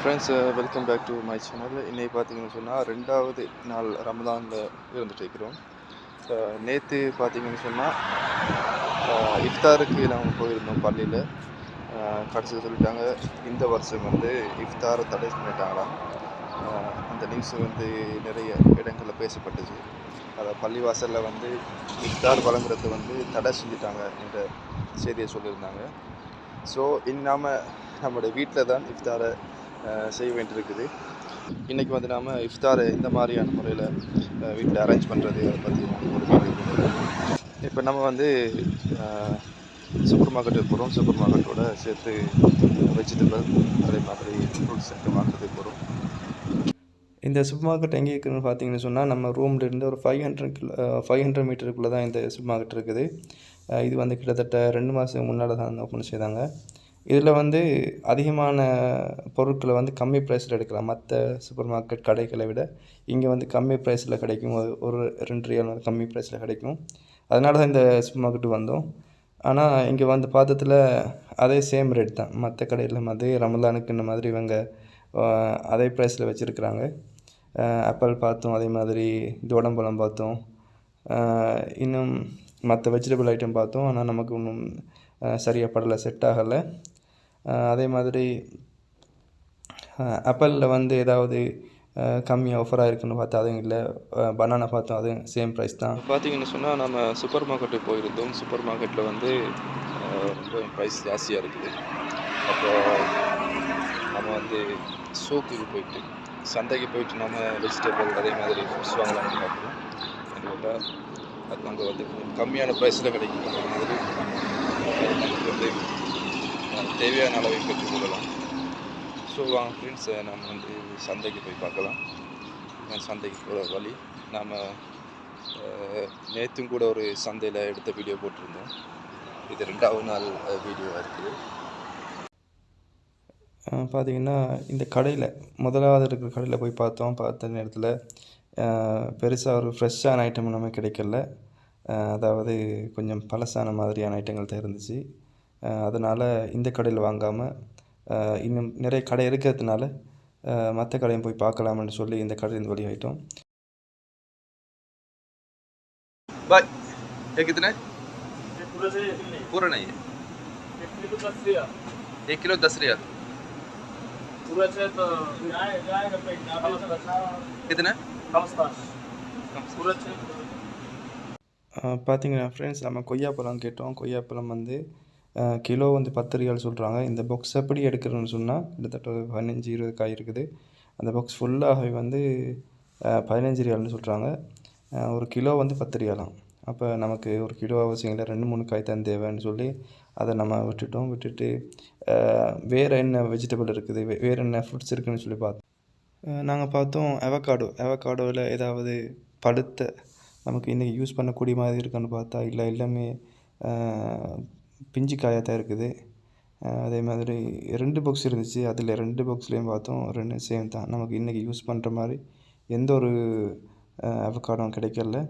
Friends, welcome back to my channel. இன்றைக்கி பார்த்தீங்கன்னு சொன்னால் 2வது நாள் ரமதானில் இருந்துட்டு இருக்கிறோம். நேற்று பார்த்தீங்கன்னு சொன்னால் இஃப்தாருக்கு நாங்கள் போயிருந்தோம் பள்ளியில். கடைசியில் சொல்லிட்டாங்க இந்த வருஷம் வந்து இஃப்தாரை தடை பண்ணிட்டாங்களாம். அந்த நியூஸ் வந்து நிறைய இடங்களில் பேசப்பட்டுச்சு. அதை பள்ளிவாசலில் வந்து இஃப்தார் வழங்குறது வந்து தடை செஞ்சுட்டாங்க என்ற செய்தியை சொல்லியிருந்தாங்க. ஸோ இன்னாமல் நம்மளுடைய வீட்டில் தான் இஃப்தாரை செய்ய வேண்டியிருக்குது. இன்றைக்கி வந்து நாம் இஃப்தாரை இந்த மாதிரியான முறையில் வீட்டில் அரேஞ்ச் பண்ணுறது அதை பற்றி ஒரு வீடியோ. இப்போ நம்ம வந்து சூப்பர் மார்க்கெட்டுக்கு போகிறோம். சூப்பர் மார்க்கெட்டோட சேர்த்து வெஜிடபிள் அதே மாதிரி ஃப்ரூட்ஸ் எல்லாம் வாங்குறதுக்கு போகிறோம். இந்த சூப்பர் மார்க்கெட் எங்கே இருக்குதுன்னு பார்த்தீங்கன்னு சொன்னால் நம்ம ரூம்லேருந்து ஒரு 500 மீட்டருக்குள்ளே தான் இந்த சூப்பர் மார்க்கெட் இருக்குது. இது வந்து கிட்டத்தட்ட 2 மாதத்துக்கு முன்னால் தான் ஓப்பன் செய்தாங்க. இதில் வந்து அதிகமான பொருட்களை வந்து கம்மி ப்ரைஸில் எடுக்கலாம். மற்ற சூப்பர் மார்க்கெட் கடைகளை விட இங்கே வந்து கம்மி ப்ரைஸில் கிடைக்கும். ஒரு 2 ரியால் வந்து கம்மி ப்ரைஸில் கிடைக்கும். அதனால தான் இந்த சூப்பர் மார்க்கெட்டு வந்தோம். ஆனால் இங்கே வந்து பார்த்ததில் அதே சேம் ரேட் தான். மற்ற கடையில் அதே ரமலானுக்கு இந்த மாதிரி இவங்க அதே ப்ரைஸில் வச்சுருக்குறாங்க. ஆப்பிள் பார்த்தோம், அதே மாதிரி தோடம்பழம் பார்த்தோம், இன்னும் மற்ற வெஜிடபிள் ஐட்டம் பார்த்தோம். ஆனால் நமக்கு இன்னும் சரியாக படலை, செட் ஆகலை. அதே மாதிரி ஆப்பிளில் வந்து ஏதாவது கம்மி ஆஃபராக இருக்குன்னு பார்த்தா அதுவும் இல்லை. பனானா பார்த்தோம், அதுவும் சேம் ப்ரைஸ் தான். பார்த்தீங்கன்னு சொன்னால் நம்ம சூப்பர் மார்க்கெட்டுக்கு போயிருந்தோம். சூப்பர் மார்க்கெட்டில் வந்து ரொம்ப ப்ரைஸ் ஜாஸ்தியாக இருக்குது. அப்போ நம்ம வந்து சூக்குக்கு போயிட்டு சந்தைக்கு போயிட்டு நம்ம வெஜிடபிள் அதே மாதிரி ஃப்ரூட்ஸ் வாங்கலாம்னு பார்க்குறோம். அதுபோல் அது அங்கே வந்து கம்மியான ப்ரைஸில் கிடைக்கும். அதே மாதிரி நமக்கு வந்து தேவையான அளவை பெற்றுக்கொள்ளலாம். ஸோ வாங்க ஃப்ரெண்ட்ஸ், நம்ம வந்து சந்தைக்கு போய் பார்க்கலாம். சந்தைக்கு போகிற வழி நாம் நேற்றும் கூட ஒரு சந்தையில் எடுத்த வீடியோ போட்டிருந்தோம். இது 2வது நாள் வீடியோவாக இருக்குது. பார்த்திங்கன்னா இந்த கடையில் முதலாவது இருக்கிற கடையில் போய் பார்த்த நேரத்தில் பெருசாக ஒரு ஃப்ரெஷ்ஷான ஐட்டம் நம்ம கிடைக்கல. அதாவது கொஞ்சம் பழசான மாதிரியான ஐட்டங்கள் தான் இருந்துச்சு. அதனால் இந்த கடையில் வாங்காமல் இன்னும் நிறைய கடை இருக்கிறதுனால மற்ற கடையும் போய் பார்க்கலாம்னு சொல்லி இந்த கடையிலேருந்து வெளியாகிட்டோம். பாய் कितने पूरा नहीं है 1 किलो 10 रियाल कितना பார்த்தீங்கன்னா ஃப்ரெண்ட்ஸ், நம்ம கொய்யாப்பழம் கேட்டோம். கொய்யாப்பழம் வந்து கிலோ வந்து 10 ரியால் சொல்கிறாங்க. இந்த பாக்ஸ் எப்படி எடுக்கிறோன்னு சொன்னால் கிட்டத்தட்ட 15-20 காய் இருக்குது. அந்த பாக்ஸ் ஃபுல்லாகவே வந்து 15 ரியால்னு சொல்கிறாங்க. ஒரு கிலோ வந்து 10 ரியாலாம். அப்போ நமக்கு ஒரு கிலோ அவசியம் இல்லை, 2-3 காய் தான் தேவைன்னு சொல்லி அதை நம்ம விட்டுட்டு வேறு என்ன வெஜிடபிள் இருக்குது, வேறு என்ன ஃப்ரூட்ஸ் இருக்குதுன்னு சொல்லி பார்த்தோம். நாங்கள் பார்த்தோம் அவகாடோவில் ஏதாவது பழுத்த நமக்கு இன்றைக்கி யூஸ் பண்ணக்கூடிய மாதிரி இருக்கான்னு பார்த்தா இல்லை, எல்லாமே பிஞ்சு காயாக தான் இருக்குது. அதே மாதிரி 2 பாக்ஸ் இருந்துச்சு. அதில் 2 பாக்ஸ்லேயும் பார்த்தோம் 2 சேம் தான். நமக்கு இன்றைக்கி யூஸ் பண்ணுற மாதிரி எந்த ஒரு அவகாடும் கிடைக்கல.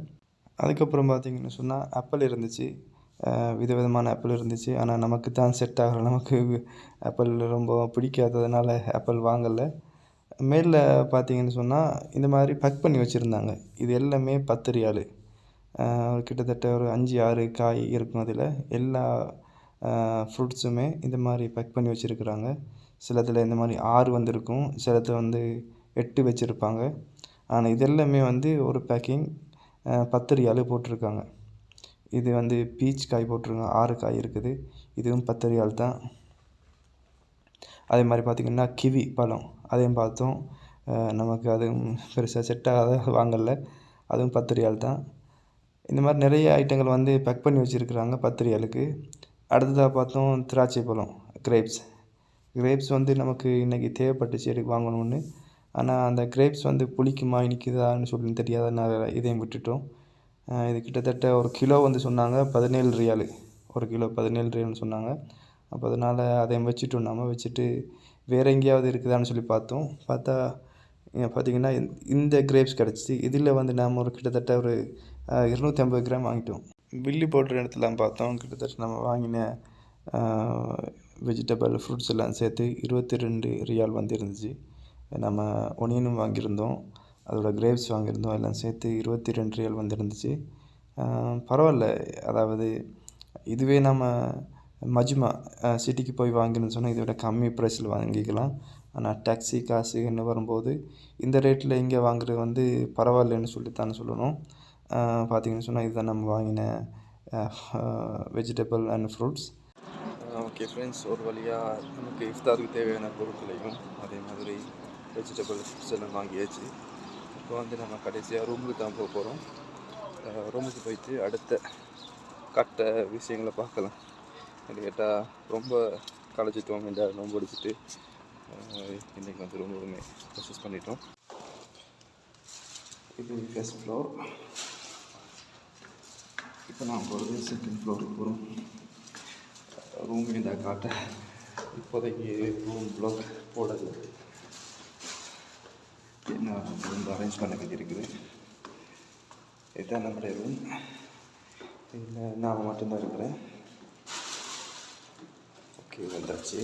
அதுக்கப்புறம் பார்த்திங்கன்னு சொன்னால் ஆப்பிள் இருந்துச்சு. விதவிதமான ஆப்பிள் இருந்துச்சு. ஆனால் நமக்கு தான் செட் ஆகலை. நமக்கு ஆப்பிள் ரொம்ப பிடிக்காததுனால ஆப்பிள் வாங்கலை. மேலே பார்த்திங்கன்னு சொன்னால் இந்த மாதிரி பேக் பண்ணி வச்சுருந்தாங்க. இது எல்லாமே 10 ரியால். கிட்டத்தட்ட ஒரு 5-6 காய் இருக்கும். அதில் எல்லா ஃப்ரூட்ஸுமே இந்த மாதிரி பேக் பண்ணி வச்சுருக்குறாங்க. சிலத்தில் இந்த மாதிரி 6 வந்துருக்கும், சிலத்தில் வந்து 8 வச்சுருப்பாங்க. ஆனால் இது எல்லாமே வந்து ஒரு பேக்கிங் 10 ரியால் போட்டிருக்காங்க. இது வந்து பீச் காய் போட்டிருக்காங்க, 6 காய் இருக்குது. இதுவும் 10 ரியால் தான். அதே மாதிரி பார்த்திங்கன்னா கிவி பழம், அதையும் பார்த்தோம். நமக்கு அதுவும் பெருசாக செட் ஆகாத வாங்கலை. அதுவும் 10 ரியால் தான். இந்த மாதிரி நிறைய ஐட்டங்கள் வந்து பேக் பண்ணி வச்சுருக்குறாங்க 10 ரியாலுக்கு. அடுத்ததாக பார்த்தோம் திராட்சை பழம், கிரேப்ஸ் வந்து நமக்கு இன்றைக்கி தேவைப்பட்டுச்சு எடுக்க வாங்கணும்னு. ஆனால் அந்த கிரேப்ஸ் வந்து புளிக்குமா இனிக்குதான்னு சொல்லி தெரியாதனால இதையும் விட்டுட்டோம். இது கிட்டத்தட்ட ஒரு கிலோ வந்து சொன்னாங்க 17 ரியால். ஒரு கிலோ 17 ரியால்னு சொன்னாங்க. அப்போ அதனால் அதையும் வச்சுட்டோம். நம்ம வச்சுட்டு வேறு எங்கேயாவது இருக்குதான்னு சொல்லி பார்த்தோம். பார்த்தா பார்த்திங்கன்னா இந்த கிரேப்ஸ் கிடச்சிச்சு. இதில் வந்து நாம் ஒரு கிட்டத்தட்ட ஒரு 250 கிராம் வாங்கிட்டோம். பில்லு போடுற இடத்துல பார்த்தோம். கிட்டத்தட்ட நம்ம வாங்கின வெஜிடபிள் ஃப்ரூட்ஸ் எல்லாம் சேர்த்து 22 ரியால் வந்து இருந்துச்சு. நம்ம ஒனியனும் வாங்கியிருந்தோம், அதோட கிரேப்ஸ் வாங்கியிருந்தோம், எல்லாம் சேர்த்து 22 ரியால் வந்து இருந்துச்சு. பரவாயில்ல. அதாவது இதுவே நம்ம மஜ்மா சிட்டிக்கு போய் வாங்கணும்னு சொன்னால் இதை விட கம்மி ப்ரைஸில் வாங்கிக்கலாம். ஆனால் டாக்ஸி காசுன்னு வரும்போது இந்த ரேட்டில் இங்கே வாங்குறது வந்து பரவாயில்லைன்னு சொல்லித்தான் சொல்லணும். பார்த்திங்கன்னு சொன்னால் இதுதான் நம்ம வாங்கின vegetable and fruits. Okay friends, ஒரு வழியாக நமக்கு இஃப்தாருக்கு தேவையான பொருட்களையும் அதே மாதிரி வெஜிடபிள் ஃப்ரூட்ஸ் எல்லாம் வாங்கியாச்சு. இப்போ வந்து நம்ம கடைசியாக ரூமுக்கு தான் போக போகிறோம். ரூமுக்கு போயிட்டு அடுத்த கட்ட விஷயங்களை பார்க்கலாம். அது கேட்டால் ரொம்ப களைச்சிட்டோம், இந்த நோம்பு அடிச்சுட்டு இன்றைக்கி வந்து ரொம்பவுமே ப்ரொசஸ் பண்ணிட்டோம். இது ஃபர்ஸ்ட் ஃப்ளோர். இப்போ நான் போகிறது செகண்ட் ஃப்ளோருக்கு போகிறோம். ரூம் இந்த காட்ட இப்போதைக்கு ரூம் ப்ளாக் போடலை, என்ன வந்து அரேஞ்ச் பண்ண வேண்டி இருக்குது. இதுதான் நம்முடைய ரூம். இதில் நான் மட்டும்தான் இருக்கிறேன். ஓகே, வந்தாச்சு.